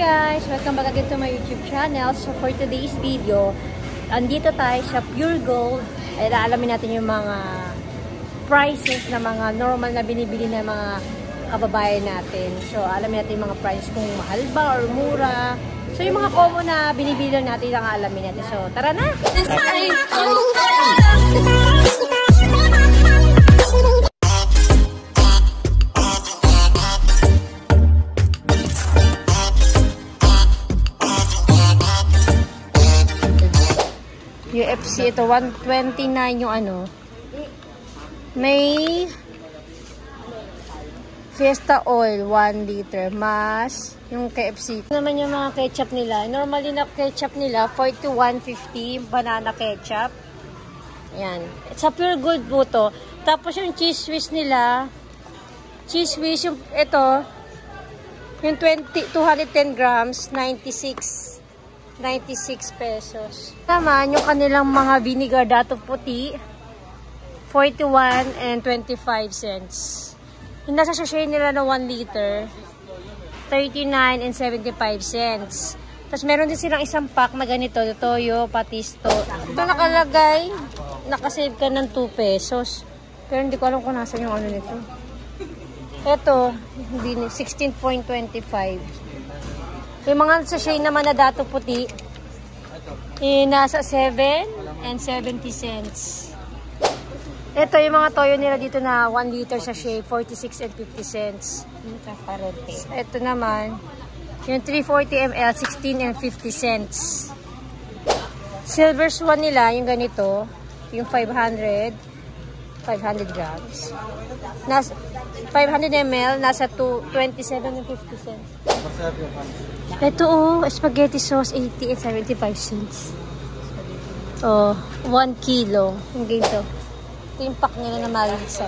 guys! Welcome back again to my YouTube channel. So for today's video, andito tayo sa Pure Gold. Ay alamin natin yung mga prices na mga normal na binibili ng mga kababayan natin. So alamin natin yung mga price kung mahal ba or mura. So yung mga common na binibili lang natin ang alamin natin. So tara na! UFC ito 129 yung ano. May Fiesta Oil 1 liter mas yung KFC. Ito naman yung mga ketchup nila. Normally na ketchup nila 41.50 banana ketchup. Ayan. It's a Pure Gold po to. Tapos yung cheese whiz nila, cheese whiz yung ito yung 210 grams 96 pesos. Naman, yung kanilang mga vinegar dato puti, 41 and 25 cents. Yung nasa sachet nila na 1 liter, 39 and 75 cents. Tapos meron din silang isang pack na ganito, Toyo, Patisto. Ito nakalagay, nakasave ka ng 2 pesos. Pero hindi ko alam kung nasa yung ano nito. Ito, 16.25. Yung mga sachet naman na dato puti, nasa 7 and 70 cents. Ito yung mga toyo nila dito na 1 liter sachet, 46 and 50 cents. Ito naman, yung 340 ml, 16 and 50 cents. Silver Swan nila, yung ganito, yung 500 grams. 500 ml, nasa 27 and 50 cents. Ito spaghetti sauce, 80 and 75 cents. 1 kilo. Yung ganito. Ito yung pack nila na malisa.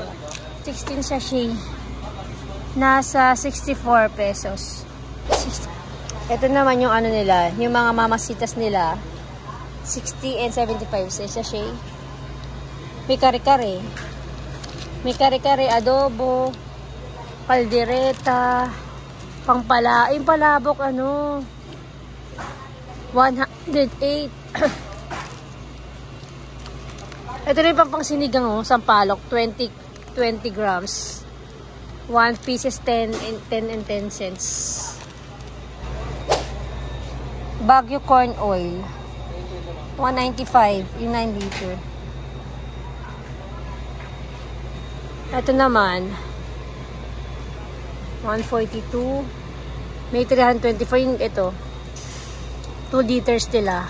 16 sachet. Nasa 64 pesos. Ito naman yung ano nila, yung mga mamasitas nila. 60 and 75 cents sachet. May kare-kare. May kare-kare, adobo, kaldereta, yung palabok, 108. Ito rin pang sinigang, sampalok, 20 grams. 1 pieces, 10 and 10 cents. Baguio corn oil, 195, yung 9 liter. Ito naman, 142. May 324 yung ito. 2 liters nila.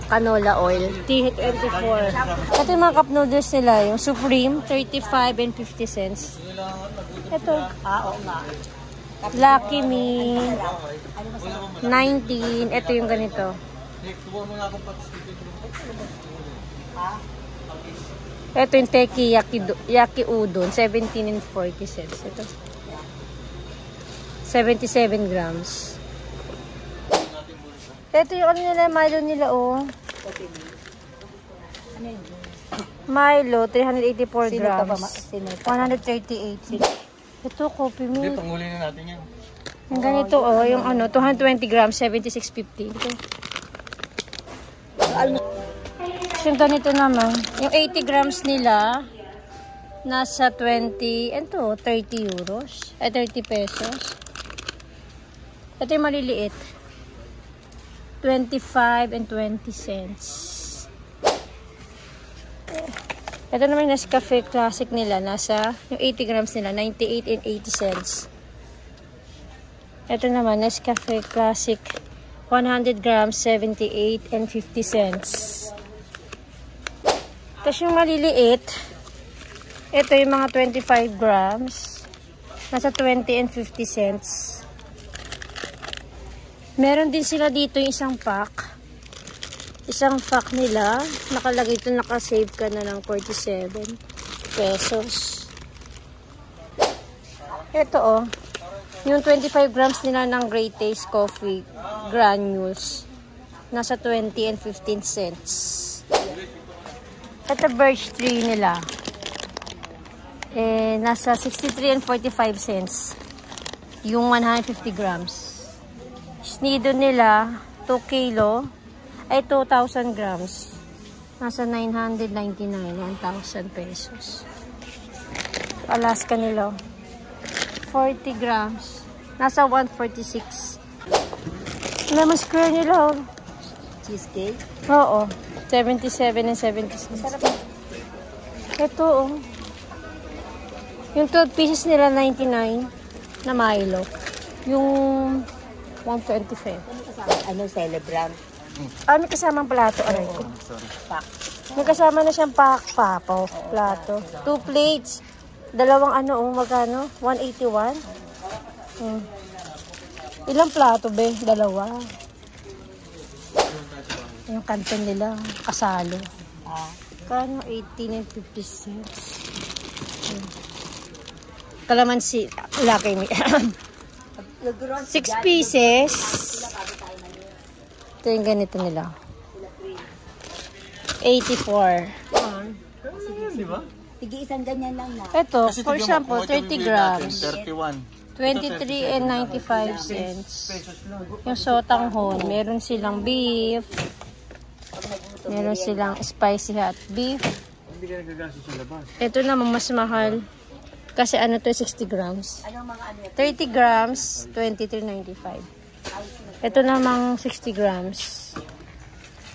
Canola oil. 324. Ito yung mga cup noodles nila. Yung Supreme, 35 and 50 cents. Ito. Lucky Me, 19. Ito yung ganito. Ito yung Teki Yaki Udon, 17 and 40 cents. Ito. 77 grams. Ito yung ano nila, Milo nila, Milo, 384 grams. 138. Ito, coffee milk. Hindi, panghuli na natin yan. Yung ganito, yung 220 grams, 76.50. Ito. Yung ganito naman, yung 80 grams nila, nasa 20, 30 euros. Ay, 30 pesos. Ito yung maliliit. 25 and 20 cents. Ito naman yung Nescafe Classic nila. Nasa, yung 80 grams nila, 98 and 80 cents. Ito naman, Nescafe Classic, 100 grams, 78 and 50 cents. Tapos yung maliliit, ito yung mga 25 grams, nasa 20 and 50 cents. Meron din sila dito yung isang pack. Isang pack nila. Nakalagay ito, nakasave ka na ng 47 pesos. Ito yung 25 grams nila ng Great Taste Coffee Granules. Nasa 20 and 15 cents. Ito birch tree nila. Nasa 63 and 45 cents. Yung 150 grams. Nido nila, 2 kilo, ay 2,000 grams. Nasa 999, 1,000 pesos. Alaska nila, 40 grams. Nasa 146. Lemon square nila. Cheesecake? Oo. 77 and 76. Ito, oh. Yung 12 pieces nila, 99 na Milo. Yung 125. Ano, celebrant? May kasamang plato. Aray ko. Pack. May kasama na siyang papo. Plato. 2 plates. Dalawang magkano? 181. Ilang plato, be? Dalawa. Yung kanton nila, kasalo. Kano? 18 and 50 cents. Kalamansi, laki mi. 6 pieces. Ito yung ganito nila. 84. Sige, isang ganyan lang na. Ito, for example, 30 grams. 31. 23 and 95 cents. Yung sotanghon, meron silang beef. Meron silang spicy hot beef. Ito naman mas mahal. Kasi to 60 grams. 30 grams, 23.95. Ito namang 60 grams.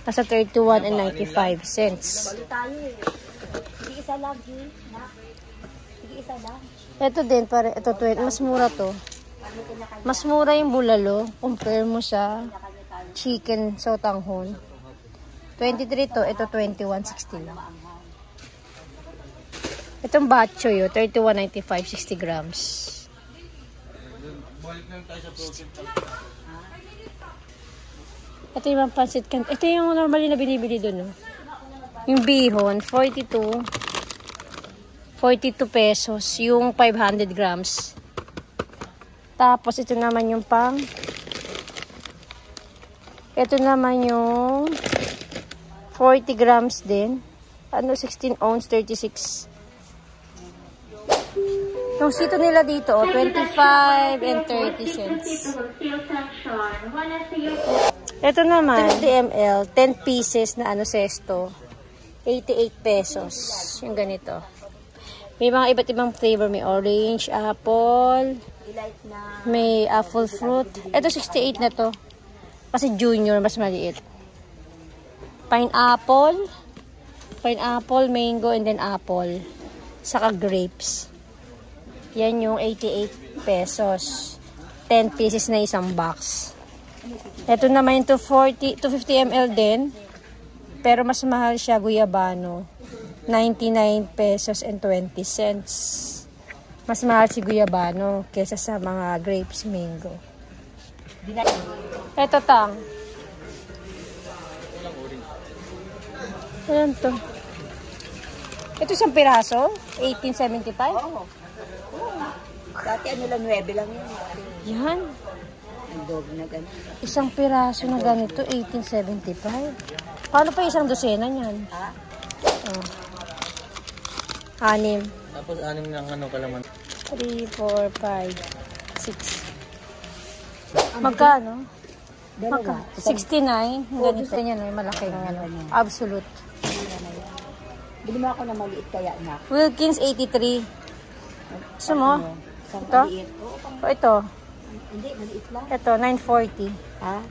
Nasa 31 and 95 cents. Sige, isa lang, Sige, isa lang. Ito din, ito 20. Mas mura to. Mas mura yung bulalo. Compare mo sa chicken sotanghon. 23 to, ito 21.60 lang. Itong batcho yun, 31.95, 60 grams. Ito yung pansit kan. Ito yung normally na binibili doon. Yung bihon, 42 pesos, yung 500 grams. Tapos ito naman yung ito naman yung 40 grams din. 16 ounce, 36. Yung sito nila dito, 25 and 30 cents. Ito naman, 30 ml, 10 pieces na sesto. 88 pesos. Yung ganito. May mga iba't ibang flavor. May orange, apple, may apple fruit. Ito 68 na to. Kasi junior, mas maliit. Pineapple, mango, and then apple. Saka grapes. Yan yung 88 pesos. 10 pieces na isang box. Ito naman yung 250 ml din. Pero mas mahal siya, guyabano. 99 pesos and 20 cents. Mas mahal si guyabano kesa sa mga grapes, mango. Ito tang. Ayan to. Ito isang piraso? 1875? Oo. Dati lang, 9 lang yun. Yan. Ang dog na gano'n. Isang piraso na ganito, 1875. Paano pa isang dosena niyan? Ha? Oh. 6. Tapos 6 ng kalaman. 3, 4, 5, 6. Magkano? Dalawa. 69. Ganito niyan, malaki ng absolute. Bili mo ako na maliit kaya na. Wilkins 83. Gusto mo? Ito? O ito? Hindi, maliit lang. Ito, 940. Ha?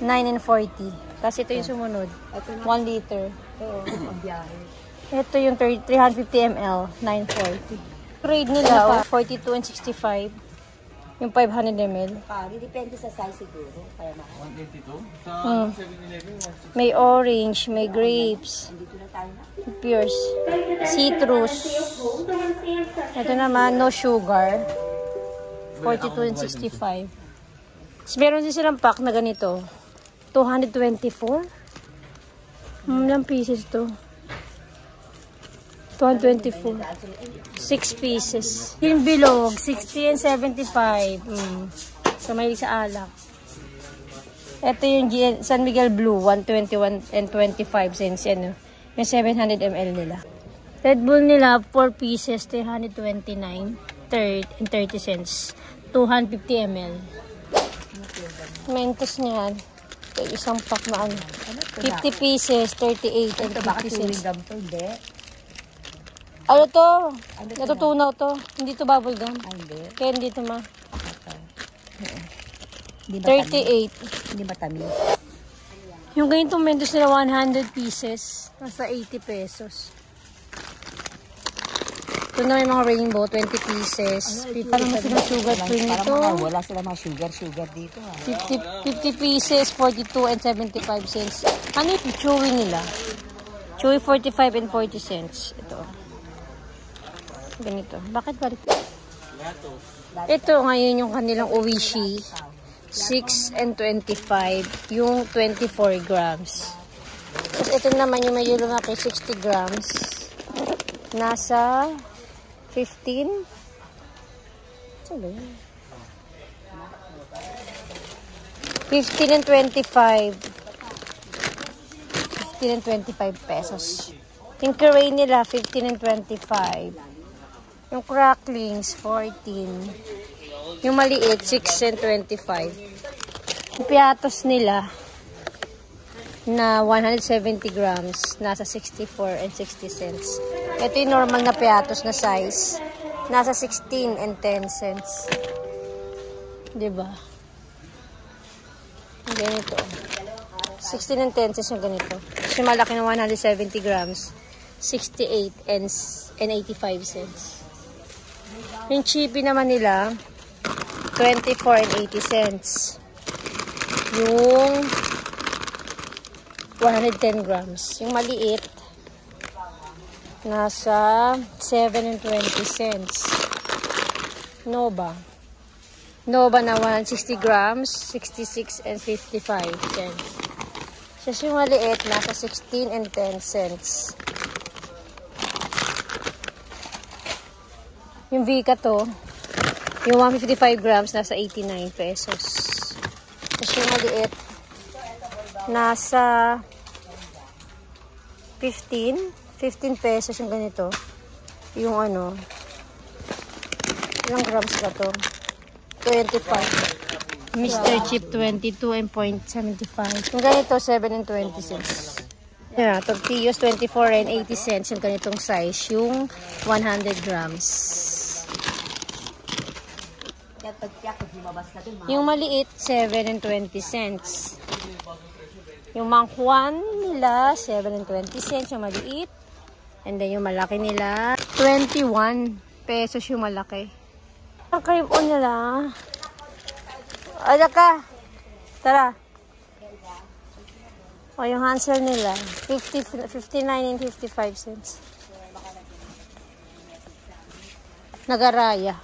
9 and 40. Kasi ito yung sumunod. 1 liter. Oo, ang biyahe. Ito yung 350 ml, 940. Grade nila, 42 and 65. Yung 500 ml. Depende sa size siguro. Kaya mahal. 182? Sa 7-Eleven, May orange, may grapes, Dito na tayo na. pears, citrus. Ito naman, no sugar. 42 and 65. Tapos meron din silang pack na ganito. 224. Ilang pieces to? 224. 6 pieces. Yung bilog, 60 and 75. So, may sa alak. Ito yung San Miguel Blue, 121 and 25 cents. Yan, yung 700 ml nila. Red Bull nila, 4 pieces, 329 and 30 cents. 250 ml. Mentos niyan. Ito, isang pack na ano. 50 pieces, 38 and Ito baka 50 chewing cents. gum to, hindi? Ano to? Ano to Natutunaw to. Hindi to bubble gum. Ah, hindi. Kaya hindi to ma. Hindi matamis. 38. Hindi matamis. Yung ganitong Mentos nila 100 pieces. Nasa 80 pesos. Ito na may mga rainbow, 20 pieces. Parang mas silang sugar free nito. Wala sila mga sugar dito. 50 pieces, 42 and 75 cents. Ano yung chewy nila? Chewy 45 and 40 cents. Ito. Ganito. Bakit balik? Ito ngayon yung kanilang Oishi. 6 and 25. Yung 24 grams. Tapos ito naman yung medyo lumaki, 60 grams. Nasa 15. Saan ba yun? 15 and 25. 15 and 25 pesos. Yung curry nila, 15 and 25. Yung cracklings, 14. Yung maliit, 6 and 25. Yung piatos nila, na 170 grams, nasa 64 and 60 cents. Ito yung normal na piatos na size, nasa 16 and 10 cents. Diba? Ganito. 16 and 10 cents yung ganito. Kasi malaki na 170 grams, 68 and 85 cents. Yung cheapy naman nila, 24 and 80 cents. Yung 110 grams. Yung maliit, nasa 7 and 20 cents. Nova. Nova na 160 grams, 66 and 55 cents. Tapos yung maliit, nasa 16 and 10 cents. Yung Vika to, yung 155 grams, nasa 89 pesos. Tapos yung maliit, nasa 15 pesos yung ganito. Yung ano, ilang grams ba to? 25. Mr. Chip 22 and 0.75. Yung ganito, 7 and 20 cents. Yeah, tortillas 24 and 80 cents. Yung ganitong size, yung 100 grams. Yung maliit, 7 and 20 cents. Yung mangkuan nila, 7 and 20 cents yung maliit. And then yung malaki nila, 21 pesos yung malaki. Ang kripo nila. Ala ka. Tara. O yung Hansel nila, 59 and 55 cents. Nagaraya.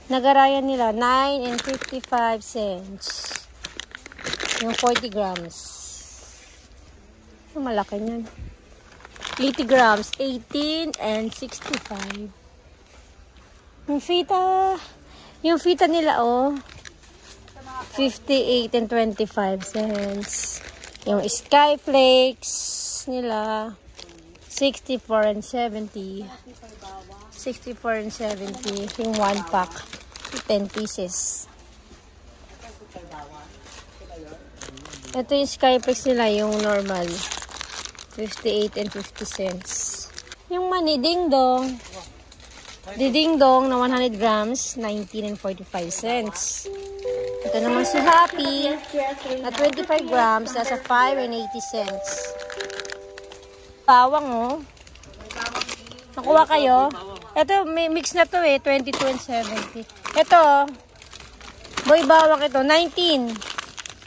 Nagaraya nila, 9 and 55 cents. Yung 40 grams. Yung malaki niyan. 80 grams, 18 and 65. Yung fita nila, oh, 58 and 25 cents. Yung Skyflakes nila, 64 and 70. 64 and 70. Yung 1 pack, 10 pieces. Ito yung Skyflakes nila, yung normal. 58 and 50 cents. Yung mani, Ding Dong. Di Ding Dong na 100 grams, 19 and 45 cents. Ito naman si Happy na 25 grams, nasa 5 and 80 cents. Bawang, oh. Nakuha kayo? Ito, may mix na to eh, 22 and 70. Ito, boy bawang ito, 19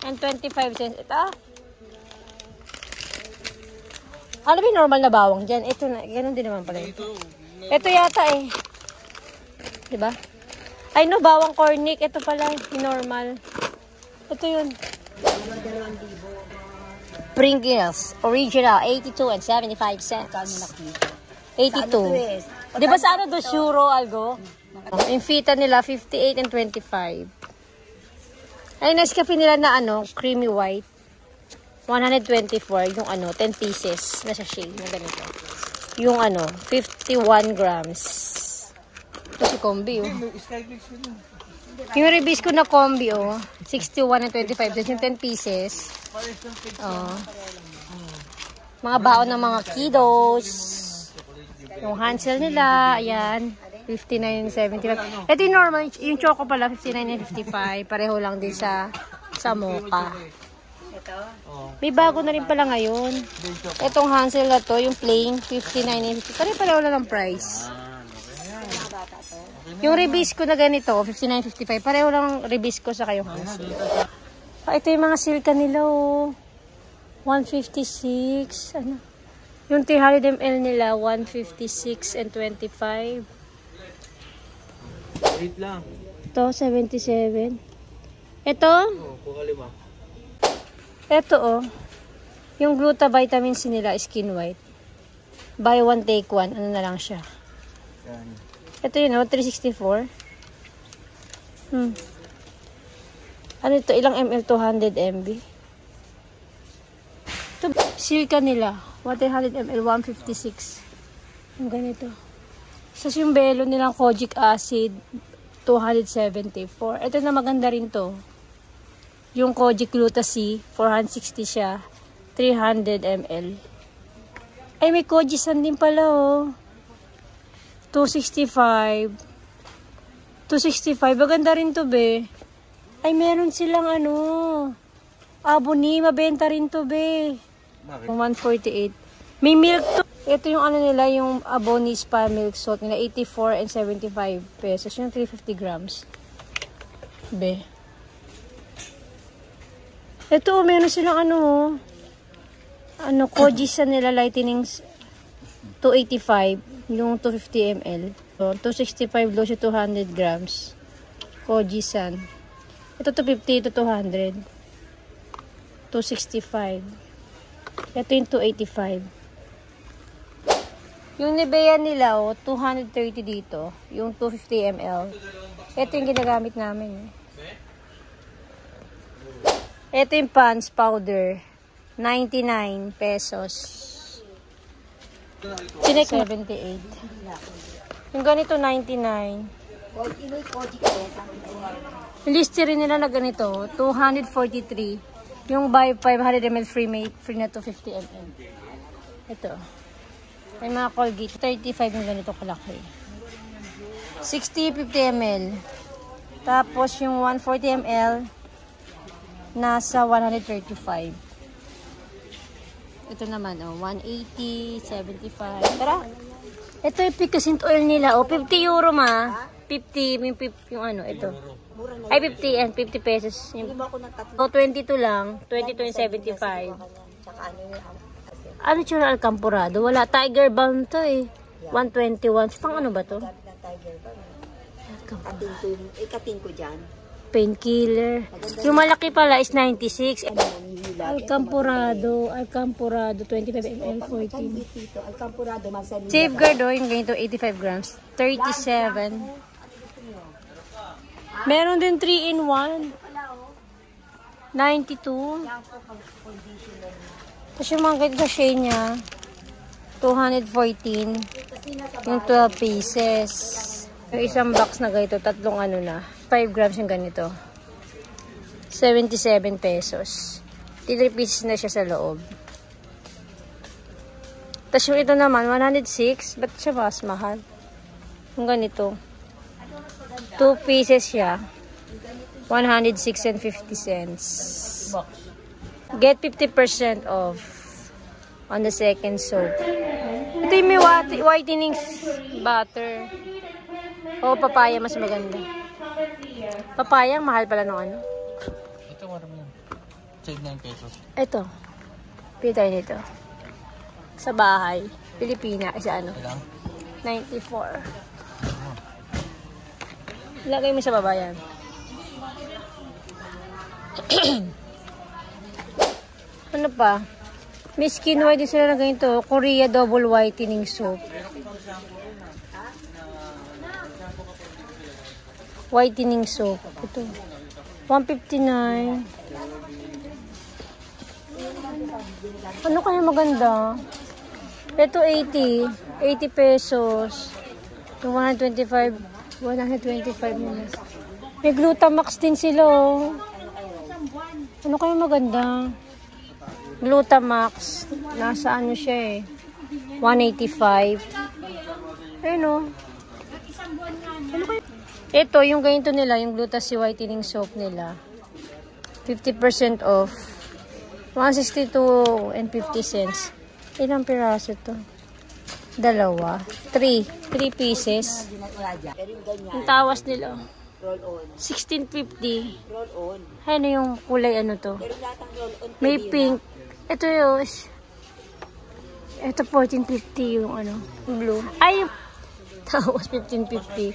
and 25 cents. Ito, ano ba yung normal na bawang dyan? Ito na, ganun din naman pala ito. Ito yata eh. Diba? Ay no, bawang cornic. Ito pala, yung normal. Ito yun. Pringles. Original, 82 and 75 cents. 82. Diba sa ano do, Shuro, Algo? Yung fita nila, 58 and 25. Ay, Nescafe nila na ano, creamy white. 124, yung ano, 10 pieces na sachet na ganito. Yung ano, 51 grams. Ito si Combi, oh. Yung Ribisco na combi, oh. 61 and 25. That's yung 10 pieces. Oh. Mga baon ng mga kiddos. Yung Hansel nila, ayan. 59 and 75. Ito yung normal. Yung choco pala, 59 and 55. Pareho lang din sa mocha. May bago na rin pala ngayon. Itong Hansel na to, yung plain, 59 and 50. Pareho lang ng price. Yung Ribisco na ganito, 59.55. Pareho lang Ribisco sa kayong Hansel. Ito yung mga silka nila, oh. 156. Ano? Yung 300 ml nila, 156 and 25. Wait lang. Ito, 77. Ito? Ito, oh. Yung Gluta-Vitamin C nila, skin white. Buy one, take one. Ano na lang siya? Ito yun, oh, 364. Ano ito? Ilang ml? 200 mb. Ito, silka nila. 100 ml, 156. Yung ganito. So, yung belo nilang kojic acid, 274. Ito na maganda rin to. Yung kojic gluta C, 460 siya. 300 ml. Ay, may kojisan din pala, oh. 265. 265. Maganda rin to, be. Ay, meron silang ano. Aboni. Mabenta rin to, be. Bakit? 148. May milk to. Ito yung ano nila, yung Aboni Spa milk salt nila. 84 and 75 pesos. Yung 350 grams. Be. Ito, meron silang ano, Kojisan nila lightening 285. Yung 250 ml. So, 265 low siya 200 grams. Kojisan. Ito 250, ito 200. 265. Ito yung 285. Yung Nivea nila, 230 dito. Yung 250 ml. Ito yung ginagamit namin. Ito yung Pond's powder. 99 pesos. 78. Yung ganito, 99. Yung Listerine nila na ganito, 243. Yung buy 500 ml free na 250 ml. Ito. May mga Colgate. 35 yung ganito kalaki. 60, 50 ml. Tapos yung 140 ml, nasa 135. Ito naman, 180, 75. Tara. Ito yung Picassint oil nila, 50 euro ma. 50, yung ano, ito. Ay, 50 and 50 pesos. Yung, 22 lang. 22 and 75. Ano yung Alcamporado? Wala, Tiger Balm to eh. 121. Pang ano ba to? Ikatin ko dyan. Painkiller. Yung malaki pala is 96. Alcamporado 25 ml 14. Alcamporado Safeguard yung ganito 85 grams 37. Meron din 3 in 1 92. Tapos yung mga ganito shade niya 214 yung 12 pieces. Yung isang box na ganito tatlong ano na 5 grams yung ganito 77 pesos. 3 pieces na siya sa loob. Tapos yung ito naman, 106. Ba't siya mas mahal? Yung ganito. 2 pieces siya. 106 and 50 cents. Get 50% off on the second soap. Ito yung may whitening butter. O, papaya mas maganda. Papaya, mahal pala ng ano. Ito marami yan. Save 9 pesos. Ito. Pili tayo nito. Sa bahay. Pilipina. Isa ano? Ilang? 94. Lagay mo sa baba yan. Ano pa? May skin white din sila na ganito. Korea Double Whitening Soap. Whitening soap. Ito. 159. Ano kaya maganda? Ito 80. 80 pesos. Yung 125 minutes. May Glutamax din sila, oh. Ano kayo maganda? Glutamax. Nasa ano siya, eh. 185. Ayun, oh. Ano kayo? Ito, yung ganito nila, yung Gluta-C whitening soap nila. 50% off. 162 and 50 cents. Ilang piraso to? Dalawa. 3 pieces. Ang tawas nila. Roll on. 16.50. Roll on. Ano yung kulay ano to? Pero lahat ng roll on. May pink. Ito yung... Ito 14.50 yung ano. Blue. Ay! Tawas 15.50.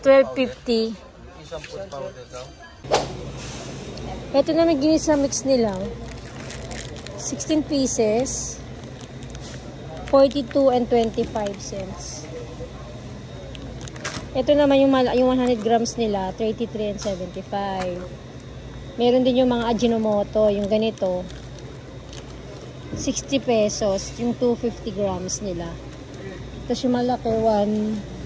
12.50. Isang food powder daw. Ito na may ginisa mix nila. 16 pieces. 42 and 25 cents. Ito naman yung 100 grams nila, 33 and 75. Meron din yung mga Ajinomoto, yung ganito. 60 pesos, yung 250 grams nila. Tapos yung malaki,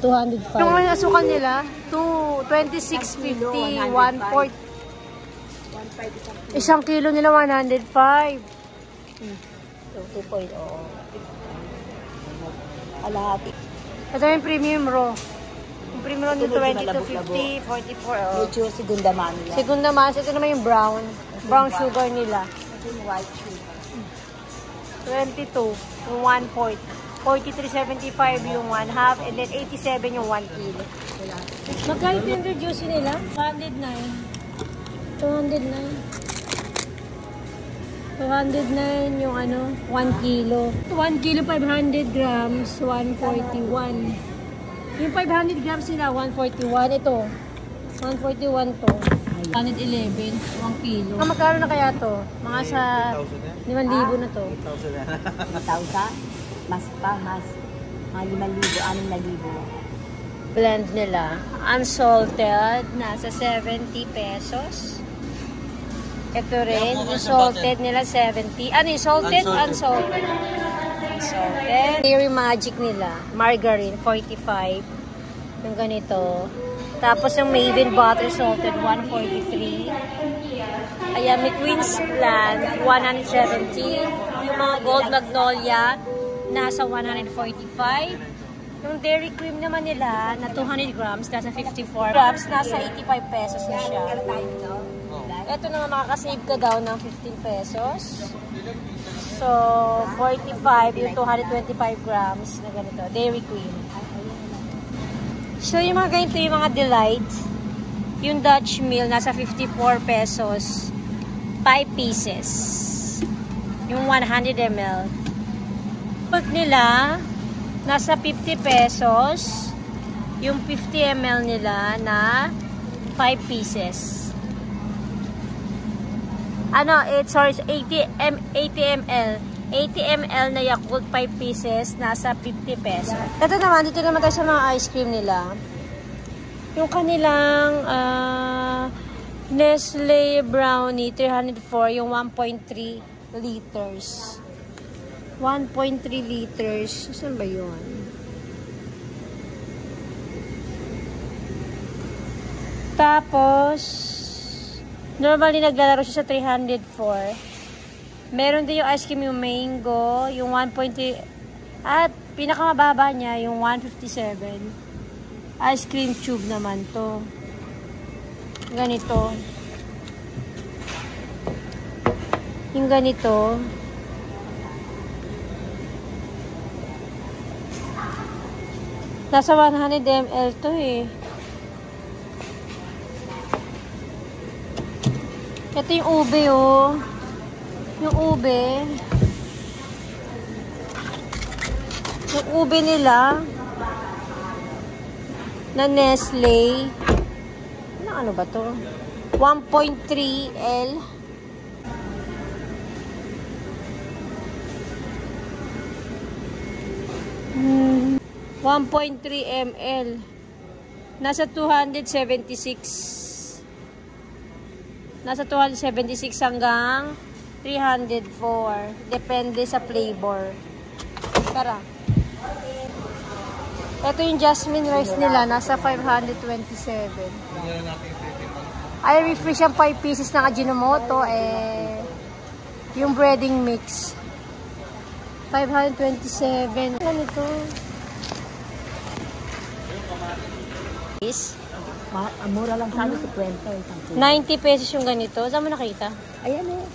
205. Yung mga asukan nila, 26.50, 1/4. 1 kilo nila, 105. So, 2.0. Alahati. Ito yung premium raw. Yung premium raw yung 20 to 50, 44. Oh. Medyo segunda mano yan. Segunda mas, ito naman yung brown. Brown sugar nila. Ito yung white sugar. 22, yung 1/4. 43.75 yung 1/2, and then 87 yung 1 kilo. Magkano yung reduce nila? 109. 209 yung ano, 1 kilo. 1 kilo, 500 grams, 141. Yung 500 grams nila, 141. Ito, 141 to. 111, 1 kilo. Magkano na kaya to? Mga sa 5,000 na to. 1,000? Mas pa, mas. Mga 5,000, 6,000. Blend nila. Unsalted, nasa 70 pesos. Ito rin, yung salted nila 70. Ano yung salted? Unsalted. Unsalted. Dairy Magic nila. Margarine, 45. Yung ganito. Tapos yung Maven Butter Salted, 143. Ayan, may Queensland, 170. Yung mga Gold Magnolia, nasa 145. Yung dairy cream naman nila, na 200 grams, nasa 54 grams, nasa 85 pesos na siya. Ito na nga, makakasave ka daw ng 15 pesos. So, 45, yung 225 grams na ganito, dairy cream. So, yung mga ganito, yung mga Delight, yung Dutch Mill, nasa 54 pesos, 5 pieces. Yung 100 ml. Pag nila, nasa 50 pesos, yung 50 ml nila na 5 pieces. Ano, 80 ml. 80 ml na Yakult 5 pieces, nasa 50 pesos. Ito naman, dito naman tayo sa mga ice cream nila. Yung kanilang Nestle Brownie 304, yung 1.3 liters. 1.3 liters. Saan ba yun? Tapos, normally naglalaro siya sa 304. Meron din yung ice cream yung mango, yung 1.3. At pinakamababa niya, yung 157. Ice cream tube naman to. Ganito. Yung ganito. Nasa 100 ml to eh. Ito yung ube oh. Yung ube. Yung ube nila na Nestle. Ano ba to? 1.3 L. Hmm. 1.3 ml. Nasa 276. Nasa 276 hanggang 304. Depende sa flavor. Tara. Ito yung jasmine rice nila. Nasa 527. Ay, refresh ang 5 pieces ng Ajinomoto. Yung breading mix. 527. Ano ito? Mura lang sana sa 20. 90 pesos yung ganito. Saan mo nakita? Ayan eh.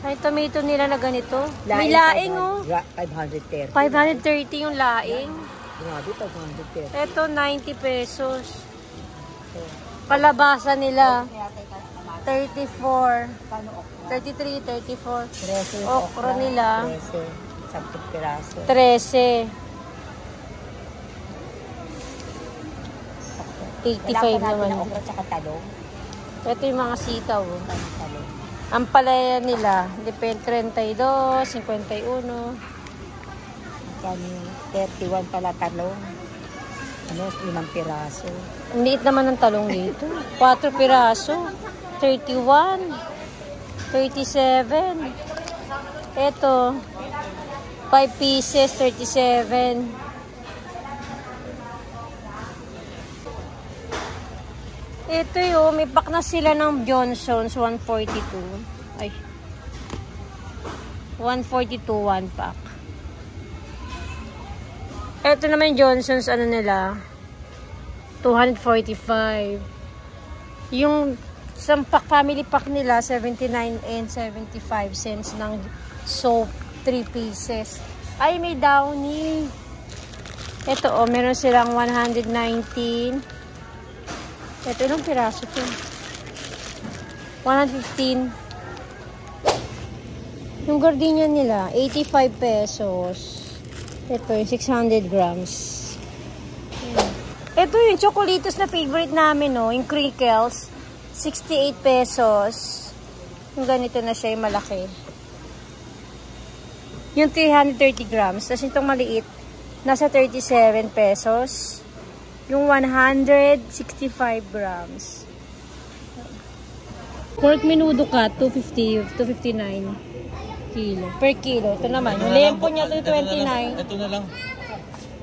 Ay, tomato nila na ganito. May laing, oh. 530. 530 yung laing. Grabe, 530. Ito, 90 pesos. Palabasa nila. 34. 33, 34. 13. Okra nila. 13. 10 piraso. 13. 85 naman. Wala okra tsaka talong. Ito yung mga sitaw. Talong. Ang palaya nila, depende 32, 51. Kani 31 pala talong. 5 piraso. Ang liit naman ng talong dito. 4 piraso. 31. 37. Ito. 5 pieces, 37. Ito yung, may pack na sila ng Johnson's 142. Ay. 142, 1 pack. Ito naman yung Johnson's, ano nila, 245. Yung isang pack, family pack nila, 79 and 75 cents ng soap, 3 pieces. Ay, may Downy. Ito, oh, meron silang 119. Ito, ilang piraso ito? 115. Yung gardenia nila, 85 pesos. Ito, yung 600 grams. Ayan. Ito yung chocolatos na favorite namin, no? Yung crinkles. 68 pesos. Yung ganito na siya, yung malaki. Yung 330 grams. Tapos itong maliit, nasa 37 pesos. Yung 165 grams. Pork menudo ka, 250, 259 kilo. Per kilo. Ito naman. Yung lempo niya, 229. Ito na lang.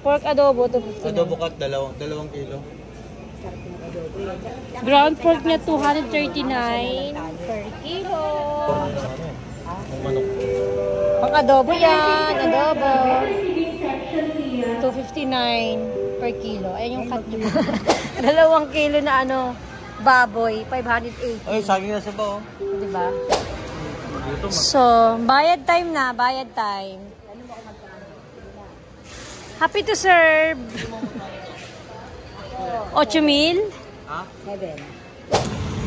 Pork adobo, 259. Adobo cut, dalawang kilo. Ground pork niya, 239 per kilo. Yung manok. Pang adobo yan. Adobo. 259 per kilo. Ayan yung cut niya. 2 kilo na ano, baboy. 580. Ay, saging na sa ba, oh. Diba? So, bayad time na. Bayad time. Happy to serve. 8,000. Ha? 7.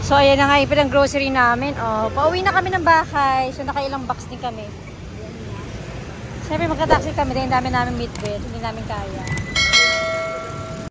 So, ayan na nga yung pinang grocery namin. Oh, pauwi na kami ng bahay. So, nakailang box din kami. Siyempre, magka-taxi kami. Dahil dami namin meat bread. Hindi namin kaya.